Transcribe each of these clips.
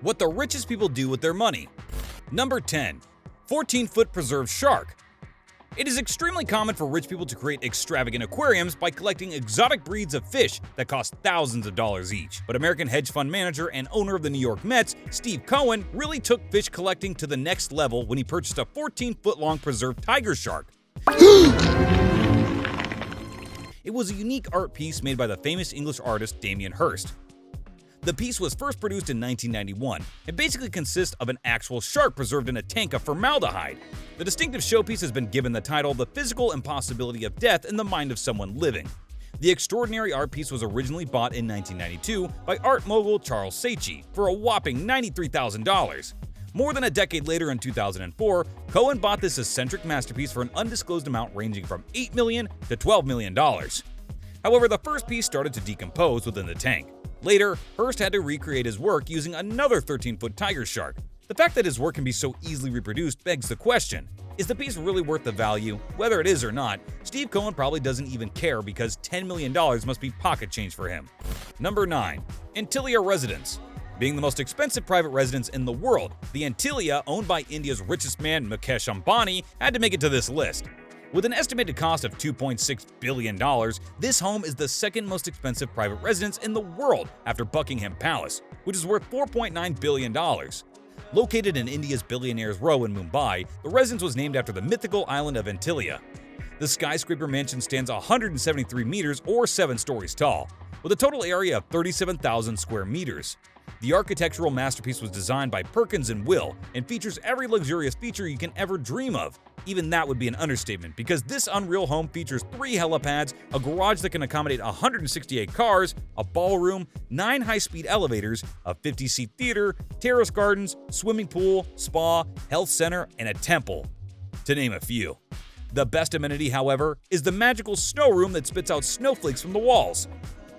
What the richest people do with their money. Number 10. 14-foot preserved shark. It is extremely common for rich people to create extravagant aquariums by collecting exotic breeds of fish that cost thousands of dollars each. But American hedge fund manager and owner of the New York Mets, Steve Cohen, really took fish collecting to the next level when he purchased a 14-foot-long preserved tiger shark. It was a unique art piece made by the famous English artist Damien Hirst. The piece was first produced in 1991 and basically consists of an actual shark preserved in a tank of formaldehyde. The distinctive showpiece has been given the title The Physical Impossibility of Death in the Mind of Someone Living. The extraordinary art piece was originally bought in 1992 by art mogul Charles Saatchi for a whopping $93,000. More than a decade later, in 2004, Cohen bought this eccentric masterpiece for an undisclosed amount ranging from $8 million to $12 million. However, the first piece started to decompose within the tank. Later, Hirst had to recreate his work using another 13-foot tiger shark. The fact that his work can be so easily reproduced begs the question, is the piece really worth the value? Whether it is or not, Steve Cohen probably doesn't even care because $10 million must be pocket change for him. Number 9. Antilia Residence. Being the most expensive private residence in the world, the Antilia, owned by India's richest man Mukesh Ambani, had to make it to this list. With an estimated cost of $2.6 billion, this home is the second most expensive private residence in the world after Buckingham Palace, which is worth $4.9 billion. Located in India's Billionaires Row in Mumbai, the residence was named after the mythical island of Antilia. The skyscraper mansion stands 173 meters or 7 stories tall, with a total area of 37,000 square meters. The architectural masterpiece was designed by Perkins & Will and features every luxurious feature you can ever dream of. Even that would be an understatement because this unreal home features 3 helipads, a garage that can accommodate 168 cars, a ballroom, 9 high-speed elevators, a 50-seat theater, terrace gardens, swimming pool, spa, health center, and a temple, to name a few. The best amenity, however, is the magical snow room that spits out snowflakes from the walls.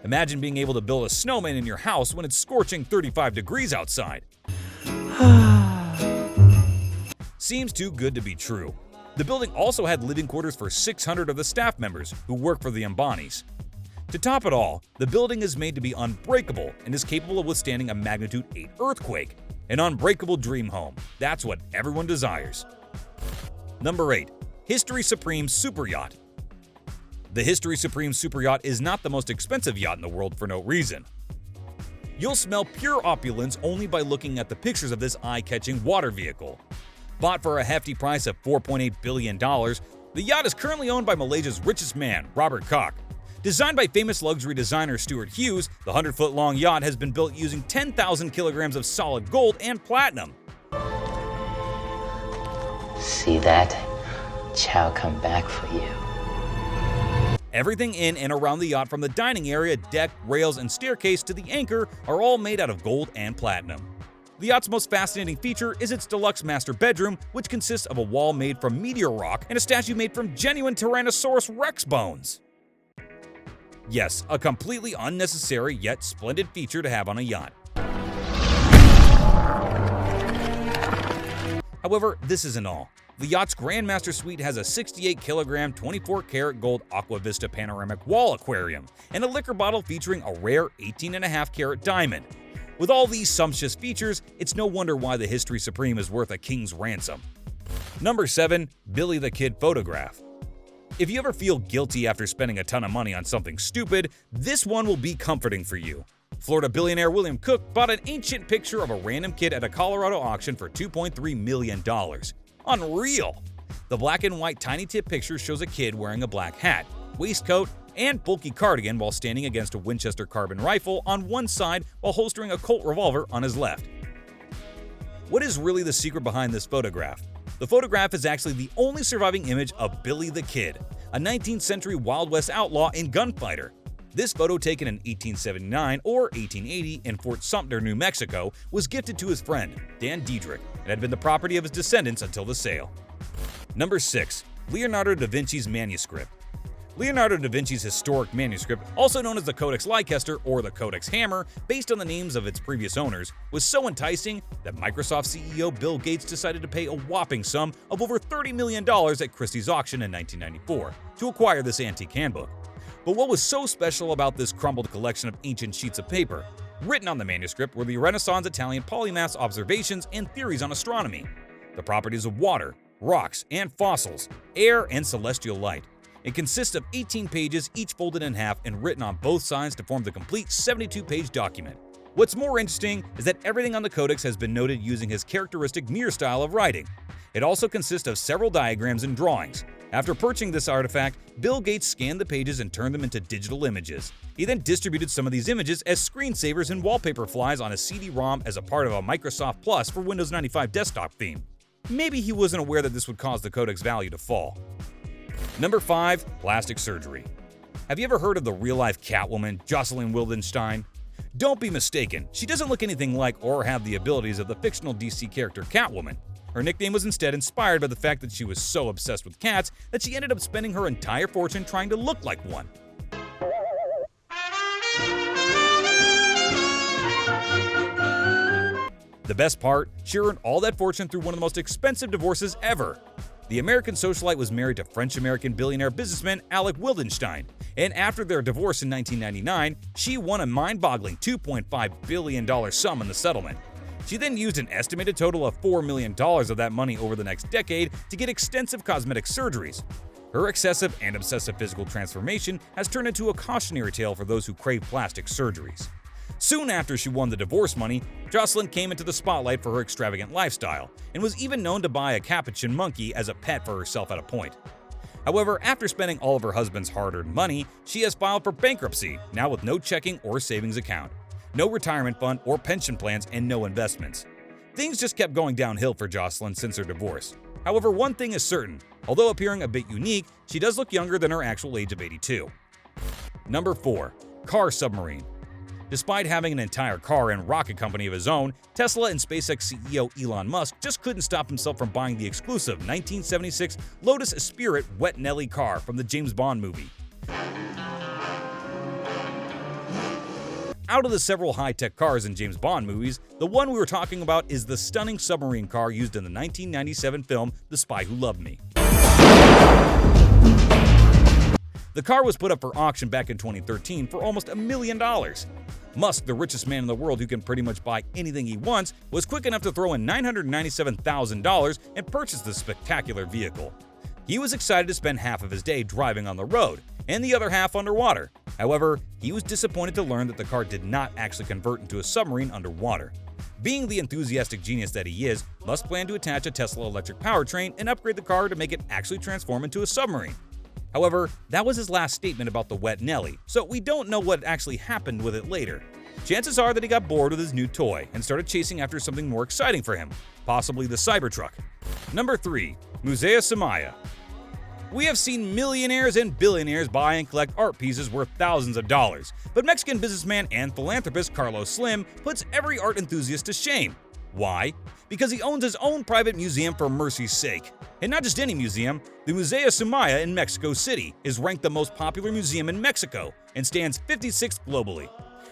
Imagine being able to build a snowman in your house when it's scorching 35 degrees outside. Seems too good to be true. The building also had living quarters for 600 of the staff members who work for the Ambanis. To top it all, the building is made to be unbreakable and is capable of withstanding a magnitude 8 earthquake. An unbreakable dream home. That's what everyone desires. Number 8. History Supreme Super Yacht. The History Supreme Super Yacht is not the most expensive yacht in the world for no reason. You'll smell pure opulence only by looking at the pictures of this eye-catching water vehicle. Bought for a hefty price of $4.8 billion, the yacht is currently owned by Malaysia's richest man, Robert Koch. Designed by famous luxury designer Stuart Hughes, the 100-foot-long yacht has been built using 10,000 kilograms of solid gold and platinum. See that? Chow come back for you. Everything in and around the yacht, from the dining area, deck, rails, and staircase to the anchor, are all made out of gold and platinum. The yacht's most fascinating feature is its deluxe master bedroom, which consists of a wall made from meteor rock and a statue made from genuine Tyrannosaurus Rex bones. Yes, a completely unnecessary yet splendid feature to have on a yacht. However, this isn't all. The yacht's Grandmaster Suite has a 68-kilogram, 24-karat gold Aqua Vista panoramic wall aquarium and a liquor bottle featuring a rare 18.5-carat diamond. With all these sumptuous features, it's no wonder why the History Supreme is worth a king's ransom. Number 7. Billy the Kid Photograph. If you ever feel guilty after spending a ton of money on something stupid, this one will be comforting for you. Florida billionaire William Cook bought an ancient picture of a random kid at a Colorado auction for $2.3 million. Unreal! The black and white tiny tip picture shows a kid wearing a black hat, waistcoat, and bulky cardigan while standing against a Winchester carbine rifle on one side while holstering a Colt revolver on his left. What is really the secret behind this photograph? The photograph is actually the only surviving image of Billy the Kid, a 19th century Wild West outlaw and gunfighter. This photo, taken in 1879 or 1880 in Fort Sumter, New Mexico, was gifted to his friend, Dan Diedrich, and had been the property of his descendants until the sale. Number 6. Leonardo da Vinci's Manuscript. Leonardo da Vinci's historic manuscript, also known as the Codex Leicester or the Codex Hammer, based on the names of its previous owners, was so enticing that Microsoft CEO Bill Gates decided to pay a whopping sum of over $30 million at Christie's auction in 1994 to acquire this antique handbook. But what was so special about this crumbled collection of ancient sheets of paper? Written on the manuscript were the Renaissance Italian polymath's observations and theories on astronomy, the properties of water, rocks and fossils, air and celestial light. It consists of 18 pages, each folded in half and written on both sides to form the complete 72-page document. What's more interesting is that everything on the codex has been noted using his characteristic mirror style of writing. It also consists of several diagrams and drawings. After purchasing this artifact, Bill Gates scanned the pages and turned them into digital images. He then distributed some of these images as screensavers and wallpaper flies on a CD-ROM as a part of a Microsoft Plus for Windows 95 desktop theme. Maybe he wasn't aware that this would cause the codex value to fall. Number 5. Plastic surgery. Have you ever heard of the real-life Catwoman, Jocelyn Wildenstein? Don't be mistaken, she doesn't look anything like or have the abilities of the fictional DC character Catwoman. Her nickname was instead inspired by the fact that she was so obsessed with cats that she ended up spending her entire fortune trying to look like one. The best part, she earned all that fortune through one of the most expensive divorces ever. The American socialite was married to French-American billionaire businessman Alec Wildenstein, and after their divorce in 1999, she won a mind-boggling $2.5 billion sum in the settlement. She then used an estimated total of $4 million of that money over the next decade to get extensive cosmetic surgeries. Her excessive and obsessive physical transformation has turned into a cautionary tale for those who crave plastic surgeries. Soon after she won the divorce money, Jocelyn came into the spotlight for her extravagant lifestyle, and was even known to buy a capuchin monkey as a pet for herself at a point. However, after spending all of her husband's hard-earned money, she has filed for bankruptcy, now with no checking or savings account, no retirement fund or pension plans, and no investments. Things just kept going downhill for Jocelyn since her divorce. However, one thing is certain, although appearing a bit unique, she does look younger than her actual age of 82. Number 4. Car submarine. Despite having an entire car and rocket company of his own, Tesla and SpaceX CEO Elon Musk just couldn't stop himself from buying the exclusive 1976 Lotus Spirit Wet Nelly car from the James Bond movie. Out of the several high-tech cars in James Bond movies, the one we were talking about is the stunning submarine car used in the 1997 film The Spy Who Loved Me. The car was put up for auction back in 2013 for almost $1 million. Musk, the richest man in the world who can pretty much buy anything he wants, was quick enough to throw in $997,000 and purchase this spectacular vehicle. He was excited to spend half of his day driving on the road, and the other half underwater. However, he was disappointed to learn that the car did not actually convert into a submarine underwater. Being the enthusiastic genius that he is, Musk planned to attach a Tesla electric powertrain and upgrade the car to make it actually transform into a submarine. However, that was his last statement about the Wet Nelly, so we don't know what actually happened with it later. Chances are that he got bored with his new toy and started chasing after something more exciting for him, possibly the Cybertruck. Number 3. Musea Soumaya. We have seen millionaires and billionaires buy and collect art pieces worth thousands of dollars, but Mexican businessman and philanthropist Carlos Slim puts every art enthusiast to shame. Why? Because he owns his own private museum for mercy's sake. And not just any museum, the Musea Soumaya in Mexico City is ranked the most popular museum in Mexico and stands 56th globally.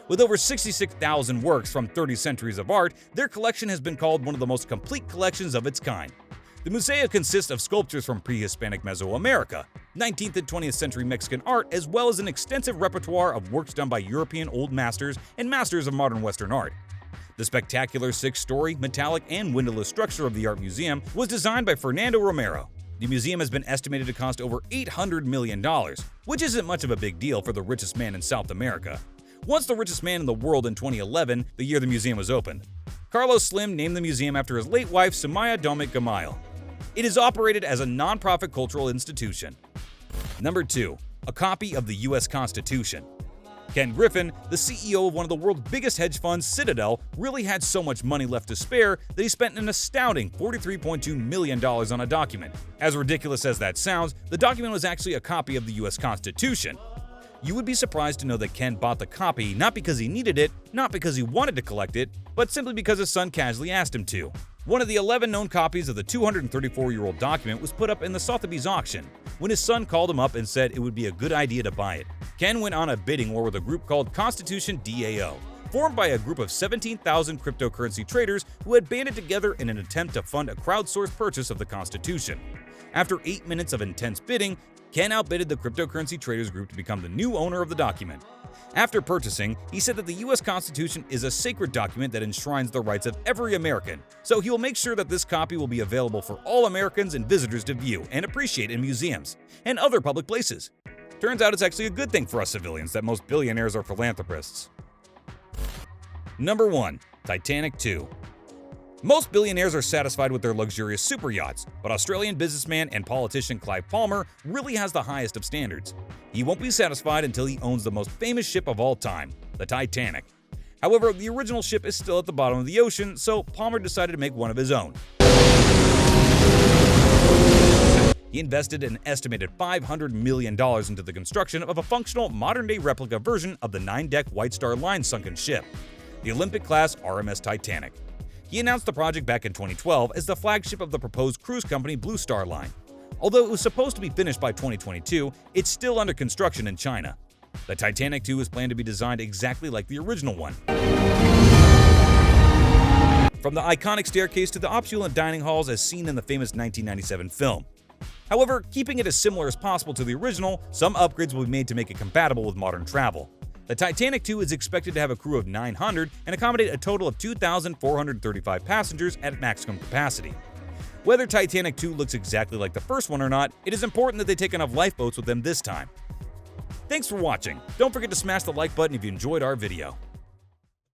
With over 66,000 works from 30 centuries of art, their collection has been called one of the most complete collections of its kind. The Musea consists of sculptures from pre-Hispanic Mesoamerica, 19th and 20th century Mexican art, as well as an extensive repertoire of works done by European Old Masters and masters of modern Western art. The spectacular 6-story, metallic, and windowless structure of the art museum was designed by Fernando Romero. The museum has been estimated to cost over $800 million, which isn't much of a big deal for the richest man in South America. Once the richest man in the world in 2011, the year the museum was opened. Carlos Slim named the museum after his late wife, Soumaya Domit Gamayel. It is operated as a non-profit cultural institution. Number 2. A copy of the U.S. Constitution. Ken Griffin, the CEO of one of the world's biggest hedge funds, Citadel, really had so much money left to spare that he spent an astounding $43.2 million on a document. As ridiculous as that sounds, the document was actually a copy of the U.S. Constitution. You would be surprised to know that Ken bought the copy not because he needed it, not because he wanted to collect it, but simply because his son casually asked him to. One of the 11 known copies of the 234-year-old document was put up in the Sotheby's auction, when his son called him up and said it would be a good idea to buy it. Ken went on a bidding war with a group called Constitution DAO, formed by a group of 17,000 cryptocurrency traders who had banded together in an attempt to fund a crowdsourced purchase of the Constitution. After 8 minutes of intense bidding, Ken outbidded the cryptocurrency traders group to become the new owner of the document. After purchasing, he said that the U.S. Constitution is a sacred document that enshrines the rights of every American, so he will make sure that this copy will be available for all Americans and visitors to view and appreciate in museums and other public places. Turns out it's actually a good thing for us civilians that most billionaires are philanthropists. Number 1. Titanic 2. Most billionaires are satisfied with their luxurious super yachts, but Australian businessman and politician Clive Palmer really has the highest of standards. He won't be satisfied until he owns the most famous ship of all time, the Titanic. However, the original ship is still at the bottom of the ocean, so Palmer decided to make one of his own. He invested an estimated $500 million into the construction of a functional, modern-day replica version of the 9-deck White Star Line sunken ship, the Olympic-class RMS Titanic. He announced the project back in 2012 as the flagship of the proposed cruise company Blue Star Line. Although it was supposed to be finished by 2022, it's still under construction in China. The Titanic 2 is planned to be designed exactly like the original one. From the iconic staircase to the opulent dining halls as seen in the famous 1997 film. However, keeping it as similar as possible to the original, some upgrades will be made to make it compatible with modern travel. The Titanic 2 is expected to have a crew of 900 and accommodate a total of 2,435 passengers at maximum capacity. Whether Titanic 2 looks exactly like the first one or not, it is important that they take enough lifeboats with them this time. Thanks for watching. Don't forget to smash the like button if you enjoyed our video.